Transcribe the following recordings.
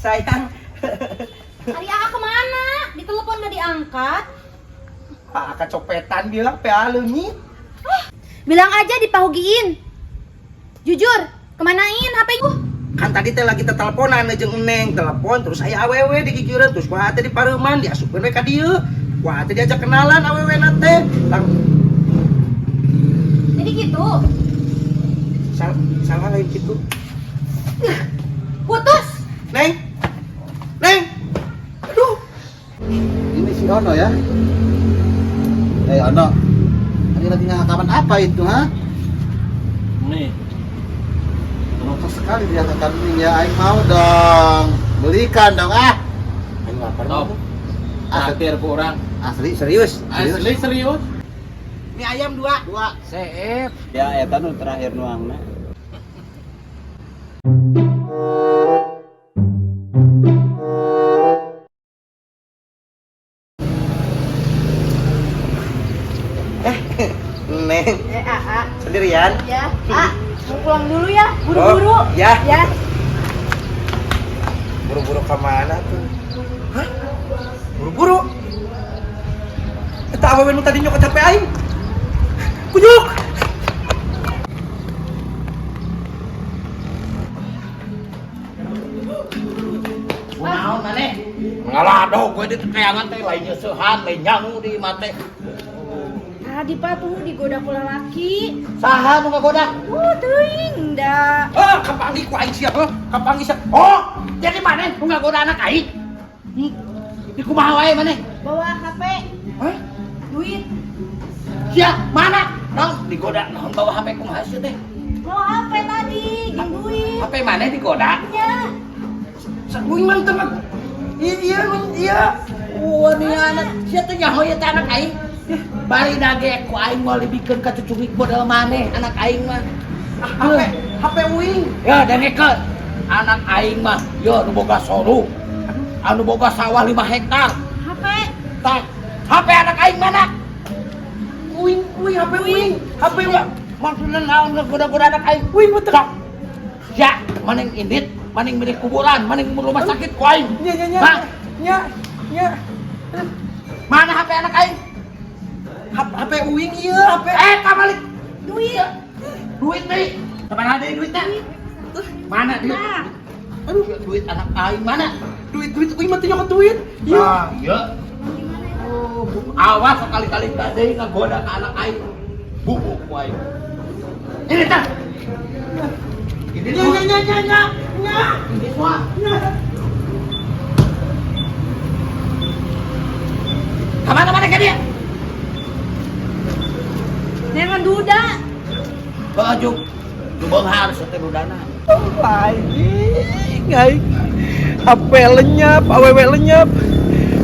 Sayang. Ari Aa kemana? Ditelepon nggak diangkat? Kecopetan bilang PA leungit. Bilang aja dipahugiin. Jujur, kemanain HP gue? Kan tadi teh lagi teleponan jeung Neng, telepon terus aya awewe di gigireun terus kumaha teh di pareuman diasupkeun we ka dieu. Kumaha teh diajak kenalan awewena teh. Jadi gitu. Salah lain gitu. Putus. Neng. Neng. Aduh. Ini si Ono ya? Ono, ini lagi ngakaman apa itu, ha? Nih, Kenapa sekali dia katakan ini ya? Aing mau dong, belikan dong, ah! Aing lapar top. dong. Ah, Traktir ku orang. asli, serius? Asli serius. Mie ayam 2. Seep. Ya, eta nu terakhir nuangna. Neng. Aa. Sendirian? Ya. Mau pulang dulu ya, buru-buru. Oh, ya. Ya. Buru-buru kemana tuh? Hah? Buru-buru? Eta awewe nu tadi nyokot HP aing. Kunyuk. Kunaon maneh? Ngalado gue di tekeangan teh lainnya seuhan, lain nyangu di mate. Tadi Pak tuh digoda ku lalaki. Saha nu ngagoda? Teuing da. Kapangi ku aing siap, kapangi siap. Oh, jadi maneh nu ngagoda anak aing? Di kumaha wae maneh? Bawa HP, Hah? duit. Sia, mana? Naon digoda naon bawa HP kumaha sih teh? Bawa HP tadi, jeung duit. HP maneh digoda? Ya. Uing mah teu mah. Iya. Wah, nih anak sia teh nyaho ieu teh anak aing. Bari dage ku aing mau libikeun ka cucuk model maneh anak aing mah. HP uing. Ya dengekeun. Anak aing mah yo nu boga soru. Anu boga sawah 5 hektar. HP. Tak, HP anak aing mana? Uing, HP uing. HP uing. Maksudna naon goda-goda anak aing? Uing betul. Tak. Ya, maning indit, maning milik kuburan, maning rumah sakit ku aing. Hah? Nya. Mana HP anak aing? HP uing iya, HP. Kabalik. Duit. Duit nih. Kemana ada duitnya? Mana duit? Nah. Aduh, duit anak aing mana? Duit uing mah teu nyokot duit. Iya. Iya. Oh, awas sekali-kali tadi ngagoda ke anak aing. Bubuk ku aing. Ini tah. Ini Nya. Ini semua. Kemana-mana ke dia? Jangan duda. Baju. Jubeng harus teh budana. Anjing, aing. HP lenyap, awewe lenyap.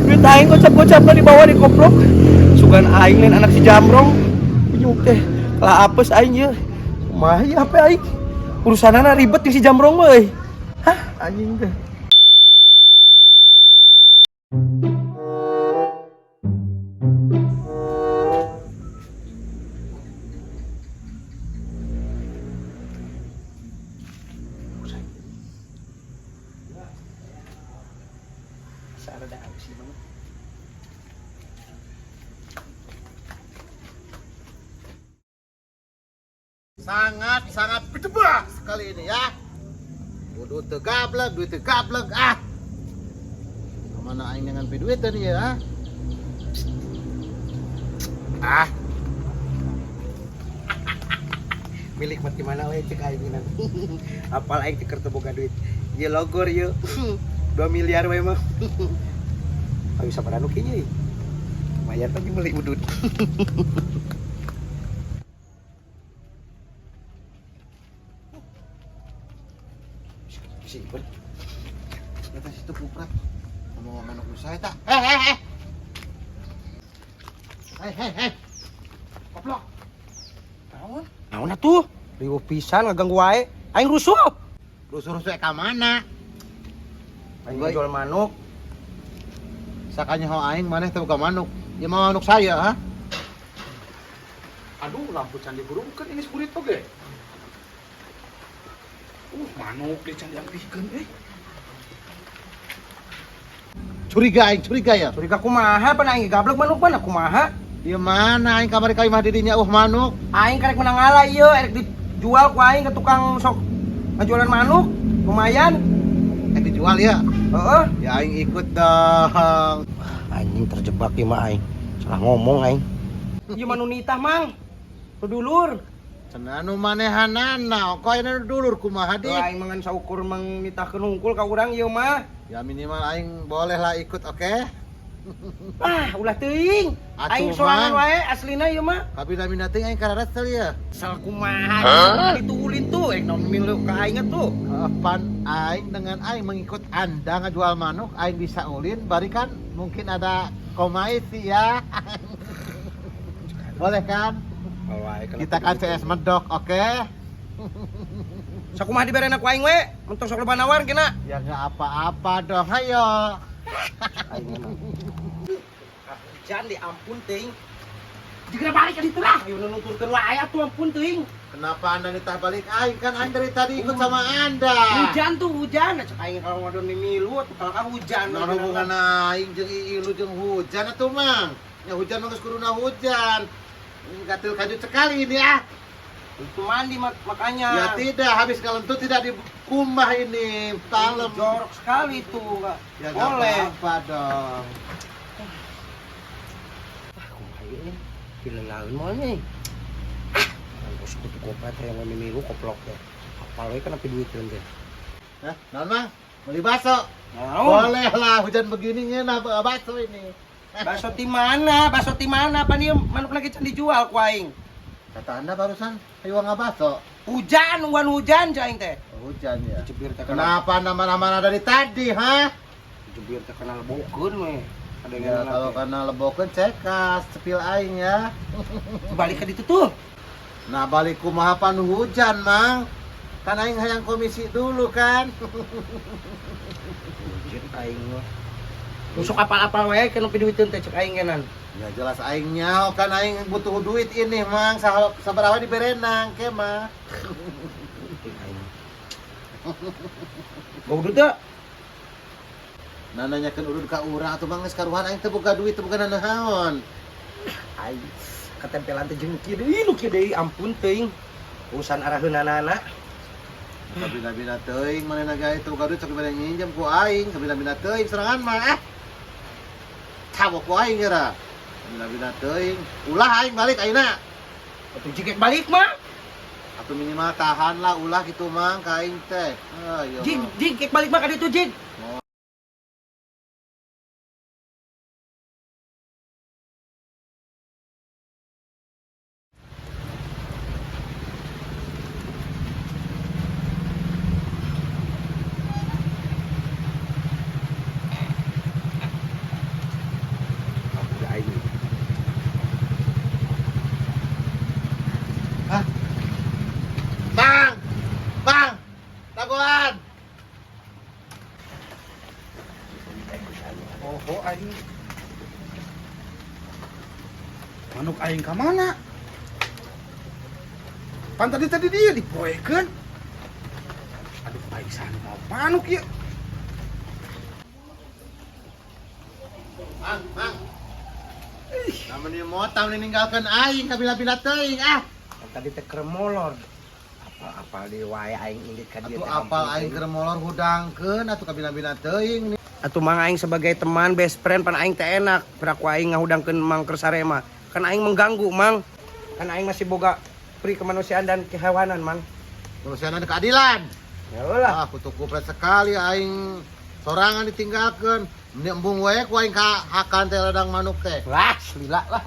Duit aing gocap-gocapna dibawa di koplok. Sugan aing lain anak si Jamrong. Kunyuk teh. Lah apes aing ieu. Kumaha ieu HP aing? Urusanana ribet jeung si Jamrong mah euy. Hah, anjing teh. Sangat berdebah sekali ini ya. Kudu teu gablek, duit teu gablek, ah. Mana aing dengan duit tadi ya, ah. Milik mati mana we cek aing nanti. Apal aing teu keur boga duit. Ieu logor ieu. 2 miliar we mah. Aing sabaraha nu kieu ieu? Lumayan tadi meuli udud. Si Ipen. Eta situ kuprat. Ngomong manuk usaha eta. Hei. Koplok. Naon atuh? Riweuh pisan ngaganggu wae. Aing rusuh. Rusuh-rusuh ka mana? Aing jual manuk. Sakanya ho aing maneh teu boga manuk. Ieu mah manuk saya, ha? Aduh, lampu candi burungkeun ini sekurit oge. Manuk di candi ampikeun curiga ya. Curiga kumaha pan aing gablek manuk mana kumaha? Di mana aing kamari ka imah didinya manuk. Aing karek menang ngalah ieu erek dijual ku aing ke tukang sok ngajualan manuk. Lumayan. Dijual ya. Heeh. Ya aing ikut dong. Anjing terjebak ieu mah aing. Salah ngomong aing. Ieu manu nitah, Mang. Tu dulur. Cenah anu manehanana, kok aya dulur kumaha Tuh dik? aing mangan saukur mang nitahkeun hungkul ka urang ieu mah. Ya minimal aing boleh lah ikut oke. Ah, ulah teuing. Atuh, Aing sorangan Mang. wae aslina ieu mah. Tapi nami nanti aing kararat teh ya. Sal kumaha ditulin tuh naon milu ka aing tuh. Pan aing dengan aing mengikut Anda ngajual manuk, aing bisa ulin, bari kan mungkin ada komisi ya. Boleh kan? Kita kan CS medok, oke? Sakumaha dibere ku aing we, mentok sok loba nawar kena. Ya nggak apa-apa dong, ayo. Aing mah. Hujan di ampun teuing. Jika balik ke ditu lah. Ayo nuturkeun wae atuh ampun teuing. Kenapa Anda nitah balik aing? Kan aing dari tadi ikut sama Anda. Hujan tuh hujan, cek aing kalau ngadon mimilu atuh kalau hujan. Nah, hubungan aing jeung ilu jeung hujan atuh, Mang. Ya hujan mah geus kuduna hujan. Gatil kaju sekali ini ah. Itu mandi makanya. Ya tidak, habis kalentut tidak dikumah ini. Talem. Jorok sekali tuh, enggak. Ya nggak boleh. apa dong. Kumaha ieu nih? Pilelaun moal nih. Kampus kutu kopet yang mimilu koplok teh. Apal we kana duitkeun teh. Hah, naon Mang? Beli bakso? Naon? Boleh lah, hujan begini ngeuna bakso ini. Bakso ti mana? Bakso ti mana? Pan ieu manuk lagi can dijual ku aing. Kata Anda barusan, ayo bakso. Hujan, nungguan hujan cai aing teh. Hujan ya. Jebir teh kana. Kenapa nama-nama dari tadi, ha? Jebir teh kana lebokeun we. Ada Ya, kalau karena lebokeun cekas, cepil aing ya. balik ke ditu tuh. Nah, balik kumaha pan hujan, Mang. Kan aing hayang komisi dulu kan. Hujan aing mah. Nusuk apal-apal we kana piduiteun teh cek aing kenan. Ya jelas aingnya, kan aing butuh duit ini, Mang. Sabaraha diberenang, ke mah. Gau teh. Nah, nanyakeun urut ka urang atuh Mang geus karuhan aing teh boga duit teh boga naon. Aing katempelan teh jeung kieu deui nu kieu deui ampun teuing. Urusan araheunana. Kabina-bina teuing manehna gawe teu boga duit sok bade nginjem ku aing, kabina-bina teuing serangan mah. Tabok ku aing geura. Kabina-bina teuing. Ulah aing balik ayeuna. Atuh jikek balik mah. Atuh minimal tahan lah ulah kitu Mang ka aing teh. Ayo. Jig kek balik mah ka ditu jig. Hah? Bang! Bang! Taguan! Oh, aing. Manuk aing ka mana? Pan tadi dia dipoekeun. Aduh, aing sana mau manuk ieu. Mang! Namun dia motang meninggalkan aing kabila-bila teuing ah. Tadi teh keur molor. Apal di wae aing indit ka dieu Atuh teh. apal aing keur molor hudangkeun atuh kabila-bila teuing. Atuh mang aing sebagai teman best friend pan aing teh enak piraku aing ngahudangkeun Mang keur sarema. Kan aing mengganggu, Mang. Kan aing masih boga pri kemanusiaan dan kehewanan, Mang. Kemanusiaan dan keadilan. Ya ulah. Ah, kutu kupret sekali aing sorangan ditinggalkeun. Mending embung wae ku aing ka hakan teh ladang manuk teh. Lah, lila lah.